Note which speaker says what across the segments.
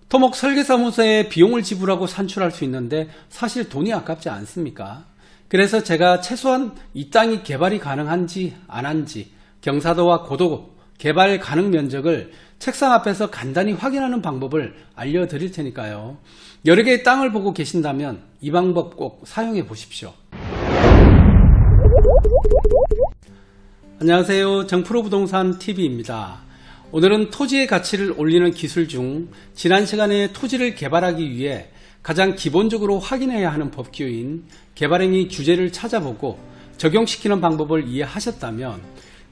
Speaker 1: 토목 설계사무소에 비용을 지불하고 산출할 수 있는데 사실 돈이 아깝지 않습니까? 그래서 제가 최소한 이 땅이 개발이 가능한지 안 한지 경사도와 고도, 개발 가능 면적을 책상 앞에서 간단히 확인하는 방법을 알려드릴 테니까요. 여러 개의 땅을 보고 계신다면 이 방법 꼭 사용해 보십시오. 안녕하세요. 정프로부동산 TV입니다. 오늘은 토지의 가치를 올리는 기술 중 지난 시간에 토지를 개발하기 위해 가장 기본적으로 확인해야 하는 법규인 개발행위 규제를 찾아보고 적용시키는 방법을 이해하셨다면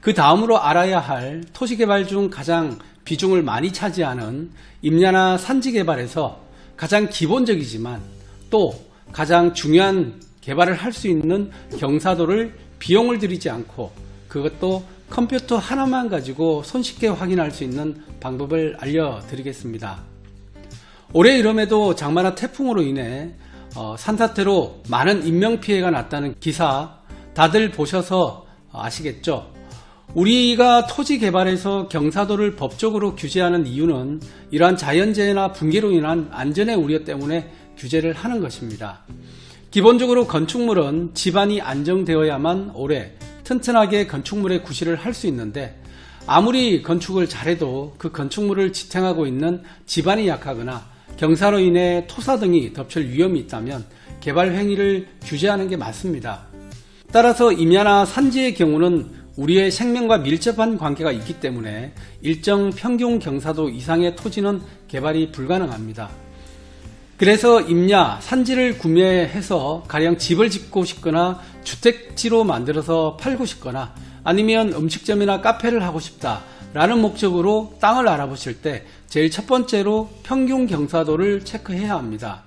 Speaker 1: 그 다음으로 알아야 할 토지개발 중 가장 비중을 많이 차지하는 임야나 산지개발에서 가장 기본적이지만 또 가장 중요한 개발을 할 수 있는 경사도를 비용을 들이지 않고 그것도 컴퓨터 하나만 가지고 손쉽게 확인할 수 있는 방법을 알려드리겠습니다. 올해 여름에도 장마나 태풍으로 인해 산사태로 많은 인명피해가 났다는 기사 다들 보셔서 아시겠죠? 우리가 토지 개발에서 경사도를 법적으로 규제하는 이유는 이러한 자연재해나 붕괴로 인한 안전의 우려 때문에 규제를 하는 것입니다. 기본적으로 건축물은 지반이 안정되어야만 오래 튼튼하게 건축물의 구실을 할 수 있는데 아무리 건축을 잘해도 그 건축물을 지탱하고 있는 지반이 약하거나 경사로 인해 토사 등이 덮칠 위험이 있다면 개발 행위를 규제하는 게 맞습니다. 따라서 임야나 산지의 경우는 우리의 생명과 밀접한 관계가 있기 때문에 일정 평균 경사도 이상의 토지는 개발이 불가능합니다. 그래서 임야, 산지를 구매해서 가령 집을 짓고 싶거나 주택지로 만들어서 팔고 싶거나 아니면 음식점이나 카페를 하고 싶다라는 목적으로 땅을 알아보실 때 제일 첫 번째로 평균 경사도를 체크해야 합니다.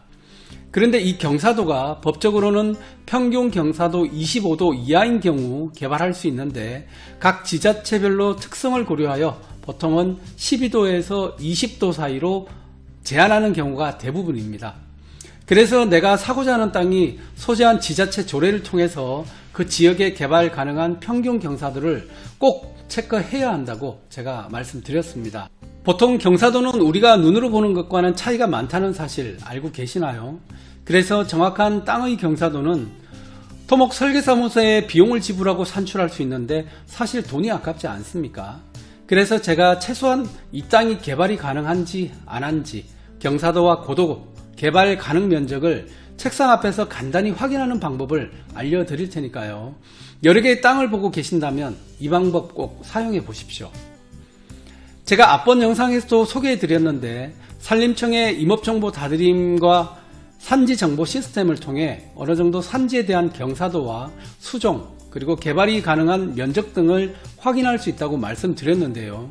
Speaker 1: 그런데 이 경사도가 법적으로는 평균 경사도 25도 이하인 경우 개발할 수 있는데 각 지자체별로 특성을 고려하여 보통은 12도에서 20도 사이로 제한하는 경우가 대부분입니다. 그래서 내가 사고자 하는 땅이 소재한 지자체 조례를 통해서 그 지역에 개발 가능한 평균 경사도를 꼭 체크해야 한다고 제가 말씀드렸습니다. 보통 경사도는 우리가 눈으로 보는 것과는 차이가 많다는 사실 알고 계시나요? 그래서 정확한 땅의 경사도는 토목 설계사무소에 비용을 지불하고 산출할 수 있는데 사실 돈이 아깝지 않습니까? 그래서 제가 최소한 이 땅이 개발이 가능한지 안 한지 경사도와 고도, 개발 가능 면적을 책상 앞에서 간단히 확인하는 방법을 알려드릴 테니까요. 여러 개의 땅을 보고 계신다면 이 방법 꼭 사용해 보십시오. 제가 앞번 영상에서도 소개해 드렸는데 산림청의 임업정보 다드림과 산지정보 시스템을 통해 어느 정도 산지에 대한 경사도와 수종 그리고 개발이 가능한 면적 등을 확인할 수 있다고 말씀드렸는데요.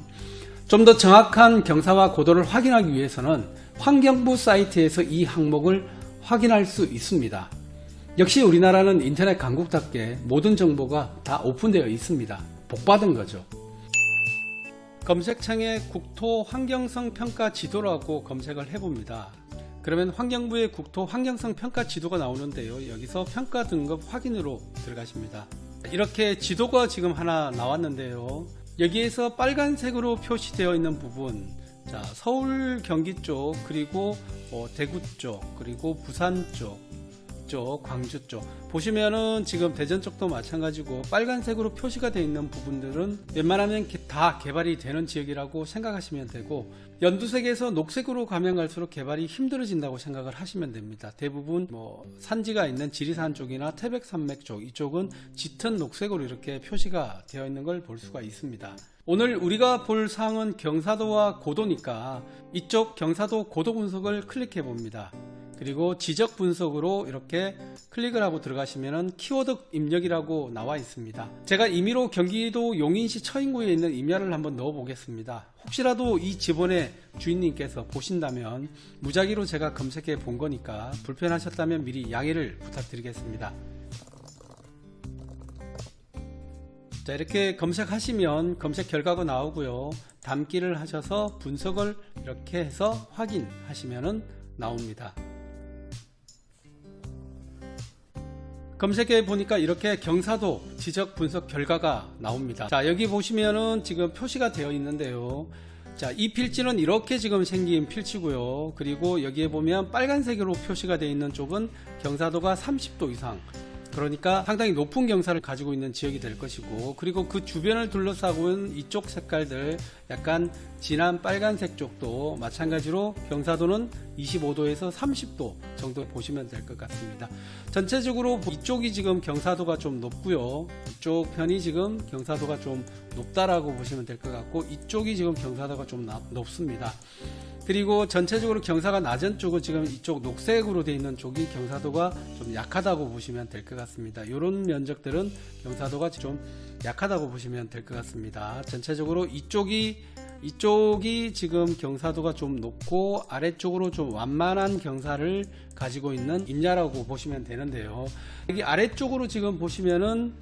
Speaker 1: 좀 더 정확한 경사와 고도를 확인하기 위해서는 환경부 사이트에서 이 항목을 확인할 수 있습니다. 역시 우리나라는 인터넷 강국답게 모든 정보가 다 오픈되어 있습니다. 복받은 거죠. 검색창에 국토 환경성 평가 지도라고 검색을 해봅니다. 그러면 환경부의 국토 환경성 평가 지도가 나오는데요. 여기서 평가 등급 확인으로 들어가십니다. 이렇게 지도가 지금 하나 나왔는데요. 여기에서 빨간색으로 표시되어 있는 부분, 자, 서울 경기 쪽 그리고 대구 쪽 그리고 부산 쪽, 광주 쪽 보시면은 지금 대전 쪽도 마찬가지고 빨간색으로 표시가 되어 있는 부분들은 웬만하면 다 개발이 되는 지역이라고 생각하시면 되고 연두색에서 녹색으로 가면 갈수록 개발이 힘들어진다고 생각을 하시면 됩니다. 대부분 산지가 있는 지리산 쪽이나 태백산맥 쪽 이쪽은 짙은 녹색으로 이렇게 표시가 되어 있는 걸 볼 수가 있습니다. 오늘 우리가 볼 사항은 경사도와 고도니까 이쪽 경사도 고도 분석을 클릭해 봅니다. 그리고 지적 분석으로 이렇게 클릭을 하고 들어가시면 키워드 입력이라고 나와 있습니다. 제가 임의로 경기도 용인시 처인구에 있는 임야를 한번 넣어 보겠습니다. 혹시라도 이 지번의 주인님께서 보신다면 무작위로 제가 검색해 본 거니까 불편하셨다면 미리 양해를 부탁드리겠습니다. 자, 이렇게 검색하시면 검색 결과가 나오고요. 담기를 하셔서 분석을 이렇게 해서 확인하시면 나옵니다. 검색해 보니까 이렇게 경사도 지적 분석 결과가 나옵니다. 자, 여기 보시면은 지금 표시가 되어 있는데요. 자, 이 필지는 이렇게 지금 생긴 필지고요. 그리고 여기에 보면 빨간색으로 표시가 되어 있는 쪽은 경사도가 30도 이상, 그러니까 상당히 높은 경사를 가지고 있는 지역이 될 것이고, 그리고 그 주변을 둘러싸고 있는 이쪽 색깔들 약간 진한 빨간색 쪽도 마찬가지로 경사도는 25도에서 30도 정도 보시면 될 것 같습니다. 전체적으로 이쪽이 지금 경사도가 좀 높고요, 이쪽 편이 지금 경사도가 좀 높다라고 보시면 될 것 같고, 이쪽이 지금 경사도가 좀 높습니다. 그리고 전체적으로 경사가 낮은 쪽은 지금 이쪽 녹색으로 되어 있는 쪽이 경사도가 좀 약하다고 보시면 될 것 같습니다. 이런 면적들은 경사도가 좀 약하다고 보시면 될 것 같습니다. 전체적으로 이쪽이 지금 경사도가 좀 높고 아래쪽으로 좀 완만한 경사를 가지고 있는 임야라고 보시면 되는데요. 여기 아래쪽으로 지금 보시면은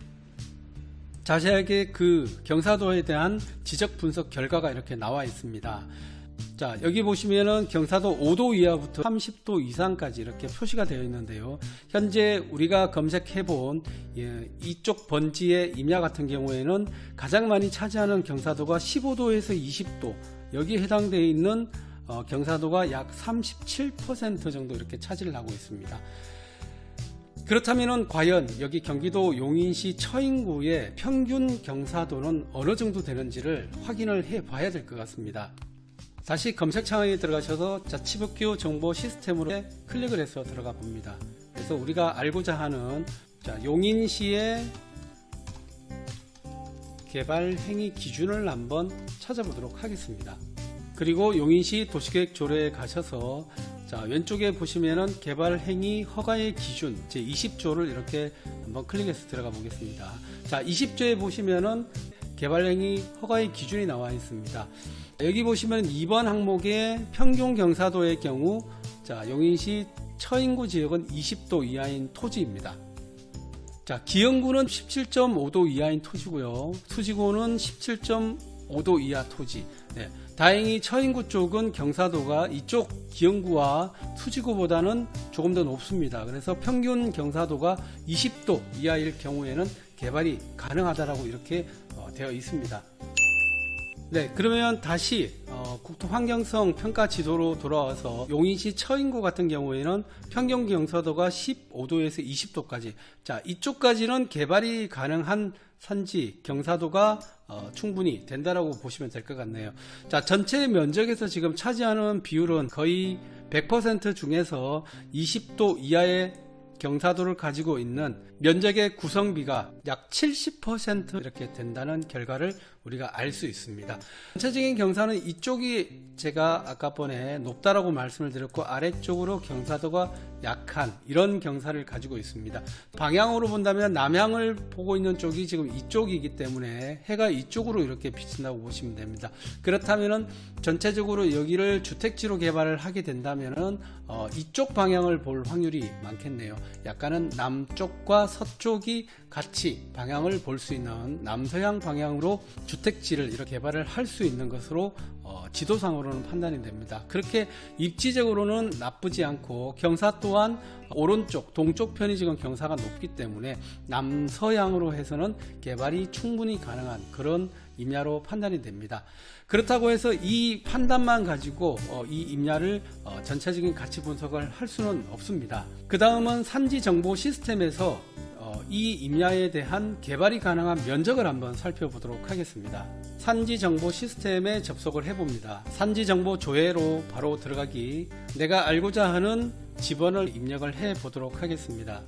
Speaker 1: 자세하게 그 경사도에 대한 지적 분석 결과가 이렇게 나와 있습니다. 자, 여기 보시면은 경사도 5도 이하부터 30도 이상까지 이렇게 표시가 되어 있는데요. 현재 우리가 검색해 본 이쪽 번지의 임야 같은 경우에는 가장 많이 차지하는 경사도가 15도에서 20도, 여기에 해당되어 있는 경사도가 약 37% 정도 이렇게 차지를 하고 있습니다. 그렇다면은 과연 여기 경기도 용인시 처인구의 평균 경사도는 어느 정도 되는지를 확인을 해 봐야 될 것 같습니다. 다시 검색창에 들어가셔서 자치복귀 정보 시스템으로 클릭을 해서 들어가 봅니다. 그래서 우리가 알고자 하는 용인시의 개발 행위 기준을 한번 찾아보도록 하겠습니다. 그리고 용인시 도시계획 조례에 가셔서 왼쪽에 보시면은 개발 행위 허가의 기준 제 20조를 이렇게 한번 클릭해서 들어가 보겠습니다. 자, 20조에 보시면은 개발 행위 허가의 기준이 나와 있습니다. 여기 보시면 2번 항목의 평균 경사도의 경우 용인시 처인구 지역은 20도 이하인 토지입니다. 자, 기흥구는 17.5도 이하인 토지고요, 수지구는 17.5도 이하 토지. 네, 다행히 처인구 쪽은 경사도가 이쪽 기흥구와 수지구보다는 조금 더 높습니다. 그래서 평균 경사도가 20도 이하일 경우에는 개발이 가능하다라고 이렇게 되어 있습니다. 네, 그러면 다시 국토환경성 평가 지도로 돌아와서 용인시 처인구 같은 경우에는 평균 경사도가 15도에서 20도까지, 자, 이쪽까지는 개발이 가능한 산지 경사도가 충분히 된다라고 보시면 될 것 같네요. 자, 전체 면적에서 지금 차지하는 비율은 거의 100% 중에서 20도 이하의 경사도를 가지고 있는 면적의 구성비가 약 70% 이렇게 된다는 결과를 우리가 알 수 있습니다. 전체적인 경사는 이쪽이 제가 아까 번에 높다라고 말씀을 드렸고, 아래쪽으로 경사도가 약한 이런 경사를 가지고 있습니다. 방향으로 본다면 남향을 보고 있는 쪽이 지금 이쪽이기 때문에 해가 이쪽으로 이렇게 비친다고 보시면 됩니다. 그렇다면은 전체적으로 여기를 주택지로 개발을 하게 된다면은 이쪽 방향을 볼 확률이 많겠네요. 약간은 남쪽과 서쪽이 같이 방향을 볼 수 있는 남서향 방향으로 주택지를 이렇게 개발을 할 수 있는 것으로 지도상으로는 판단이 됩니다. 그렇게 입지적으로는 나쁘지 않고, 경사 또한 오른쪽 동쪽 편이 지금 경사가 높기 때문에 남서향으로 해서는 개발이 충분히 가능한 그런 임야로 판단이 됩니다. 그렇다고 해서 이 판단만 가지고 이 임야를 전체적인 가치 분석을 할 수는 없습니다. 그 다음은 산지 정보 시스템에서 이 임야에 대한 개발이 가능한 면적을 한번 살펴보도록 하겠습니다. 산지 정보 시스템에 접속을 해봅니다. 산지 정보 조회로 바로 들어가기, 내가 알고자 하는 지번을 입력을 해 보도록 하겠습니다.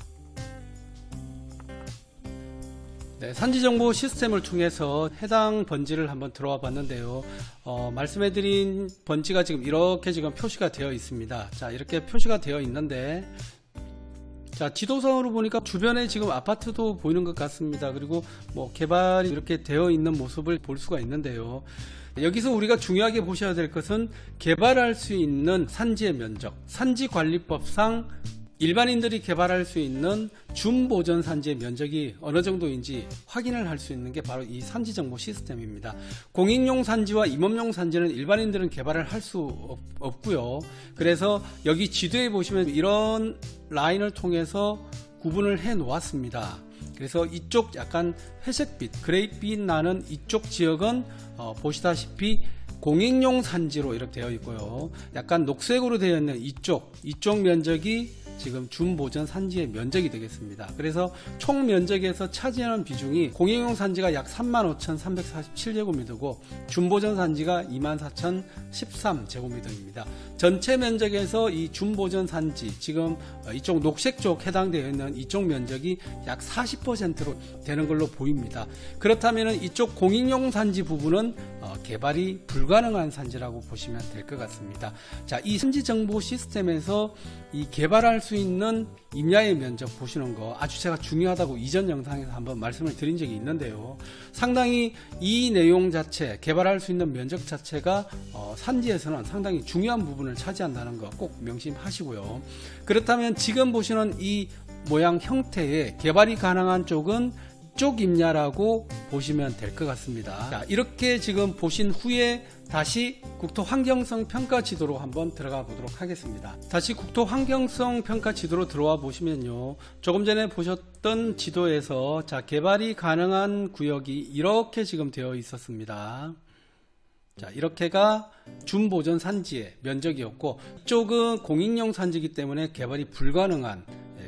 Speaker 1: 네, 산지정보 시스템을 통해서 해당 번지를 한번 들어와 봤는데요. 말씀해드린 번지가 지금 이렇게 지금 표시가 되어 있습니다. 자, 이렇게 표시가 되어 있는데, 자, 지도상으로 보니까 주변에 지금 아파트도 보이는 것 같습니다. 그리고 뭐 개발이 이렇게 되어 있는 모습을 볼 수가 있는데요. 여기서 우리가 중요하게 보셔야 될 것은 개발할 수 있는 산지의 면적, 산지관리법상 일반인들이 개발할 수 있는 준보전 산지의 면적이 어느 정도인지 확인을 할 수 있는 게 바로 이 산지정보 시스템입니다. 공익용 산지와 임업용 산지는 일반인들은 개발을 할 수 없고요. 그래서 여기 지도에 보시면 이런 라인을 통해서 구분을 해 놓았습니다. 그래서 이쪽 약간 회색빛, 그레이빛 나는 이쪽 지역은 보시다시피 공익용 산지로 이렇게 되어 있고요. 약간 녹색으로 되어 있는 이쪽 면적이 지금 준보전 산지의 면적이 되겠습니다. 그래서 총 면적에서 차지하는 비중이 공익용 산지가 약 35,347제곱미터고 준보전 산지가 24,013제곱미터입니다. 전체 면적에서 이 준보전 산지, 지금 이쪽 녹색 쪽 해당되어 있는 이쪽 면적이 약 40%로 되는 걸로 보입니다. 그렇다면 이쪽 공익용 산지 부분은 개발이 불가능한 산지라고 보시면 될 것 같습니다. 자, 이 산지 정보 시스템에서 이 개발할 수 있는 임야의 면적 보시는 거 아주 제가 중요하다고 이전 영상에서 한번 말씀을 드린 적이 있는데요. 상당히 이 내용 자체, 개발할 수 있는 면적 자체가 산지에서는 상당히 중요한 부분을 차지한다는 거 꼭 명심하시고요. 그렇다면 지금 보시는 이 모양 형태의 개발이 가능한 쪽은 이쪽 임야라고 보시면 될 것 같습니다. 자, 이렇게 지금 보신 후에 다시 국토 환경성 평가 지도로 한번 들어가 보도록 하겠습니다. 다시 국토 환경성 평가 지도로 들어와 보시면요, 조금 전에 보셨던 지도에서 자, 개발이 가능한 구역이 이렇게 지금 되어 있었습니다. 자, 이렇게가 준보전 산지의 면적이었고, 이쪽은 공익용 산지이기 때문에 개발이 불가능한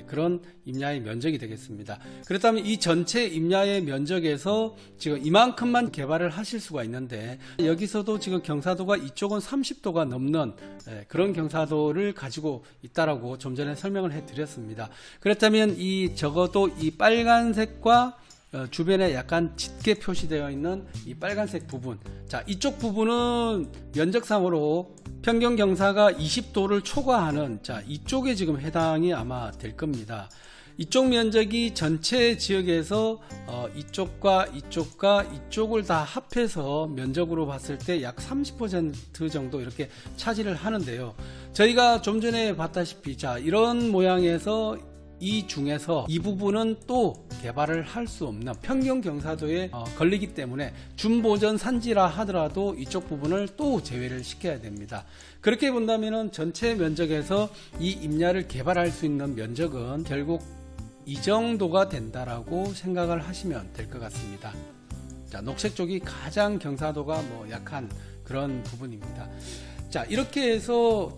Speaker 1: 그런 임야의 면적이 되겠습니다. 그렇다면 이 전체 임야의 면적에서 지금 이만큼만 개발을 하실 수가 있는데, 여기서도 지금 경사도가 이쪽은 30도가 넘는 그런 경사도를 가지고 있다라고 좀 전에 설명을 해드렸습니다. 그렇다면 이 적어도 이 빨간색과 주변에 약간 짙게 표시되어 있는 이 빨간색 부분, 자, 이쪽 부분은 면적상으로 평균 경사가 20도를 초과하는, 자, 이쪽에 지금 해당이 아마 될 겁니다. 이쪽 면적이 전체 지역에서 이쪽과 이쪽을 다 합해서 면적으로 봤을 때 약 30% 정도 이렇게 차지를 하는데요. 저희가 좀 전에 봤다시피, 자, 이런 모양에서 이 중에서 이 부분은 또 개발을 할 수 없는 평균 경사도에 걸리기 때문에 준보전 산지라 하더라도 이쪽 부분을 또 제외를 시켜야 됩니다. 그렇게 본다면 전체 면적에서 이 임야를 개발할 수 있는 면적은 결국 이 정도가 된다라고 생각을 하시면 될 것 같습니다. 자, 녹색 쪽이 가장 경사도가 약한 그런 부분입니다. 자, 이렇게 해서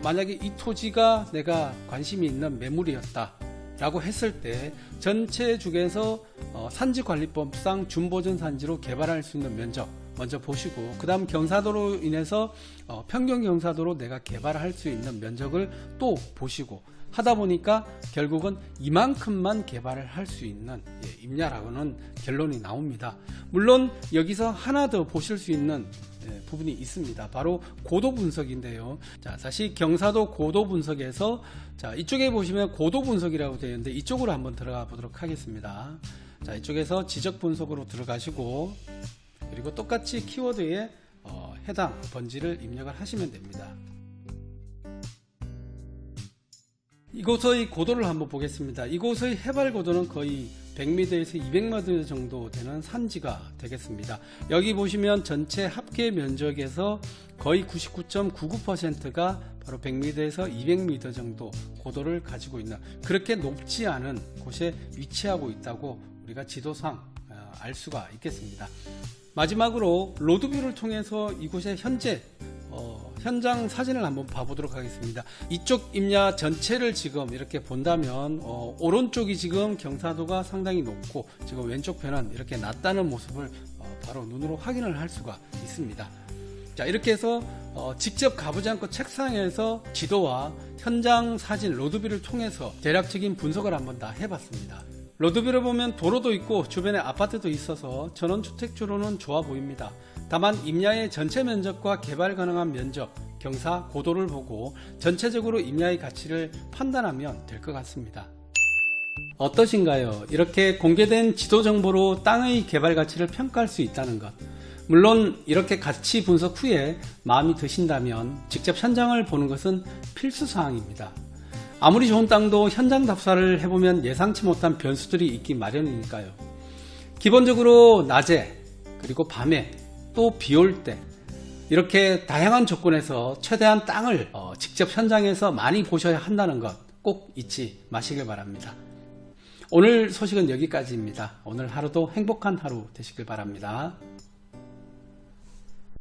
Speaker 1: 만약에 이 토지가 내가 관심이 있는 매물이었다 라고 했을 때 전체 중에서 산지관리법상 준보전 산지로 개발할 수 있는 면적 먼저 보시고, 그 다음 경사도로 인해서 평균 경사도로 내가 개발할 수 있는 면적을 또 보시고 하다 보니까 결국은 이만큼만 개발을 할 수 있는 임야라고는 결론이 나옵니다. 물론 여기서 하나 더 보실 수 있는 부분이 있습니다. 바로 고도 분석인데요. 자, 다시 경사도 고도 분석에서, 자, 이쪽에 보시면 고도 분석이라고 되어 있는데 이쪽으로 한번 들어가 보도록 하겠습니다. 자, 이쪽에서 지적 분석으로 들어가시고, 그리고 똑같이 키워드에 해당 번지를 입력을 하시면 됩니다. 이곳의 고도를 한번 보겠습니다. 이곳의 해발 고도는 거의 100m에서 200m 정도 되는 산지가 되겠습니다. 여기 보시면 전체 합계 면적에서 거의 99.99%가 바로 100m에서 200m 정도 고도를 가지고 있는, 그렇게 높지 않은 곳에 위치하고 있다고 우리가 지도상 알 수가 있겠습니다. 마지막으로 로드뷰를 통해서 이곳의 현장 사진을 한번 봐보도록 하겠습니다. 이쪽 임야 전체를 지금 이렇게 본다면 오른쪽이 지금 경사도가 상당히 높고 지금 왼쪽 편은 이렇게 낮다는 모습을 바로 눈으로 확인을 할 수가 있습니다. 자, 이렇게 해서 직접 가보지 않고 책상에서 지도와 현장 사진 로드뷰를 통해서 대략적인 분석을 한번 다 해봤습니다. 로드뷰를 보면 도로도 있고 주변에 아파트도 있어서 전원주택지로는 좋아 보입니다. 다만 임야의 전체 면적과 개발 가능한 면적, 경사, 고도를 보고 전체적으로 임야의 가치를 판단하면 될 것 같습니다. 어떠신가요? 이렇게 공개된 지도 정보로 땅의 개발 가치를 평가할 수 있다는 것. 물론 이렇게 가치 분석 후에 마음이 드신다면 직접 현장을 보는 것은 필수사항입니다. 아무리 좋은 땅도 현장 답사를 해보면 예상치 못한 변수들이 있기 마련이니까요. 기본적으로 낮에, 그리고 밤에, 또 비 올 때, 이렇게 다양한 조건에서 최대한 땅을 직접 현장에서 많이 보셔야 한다는 것 꼭 잊지 마시길 바랍니다. 오늘 소식은 여기까지입니다. 오늘 하루도 행복한 하루 되시길 바랍니다.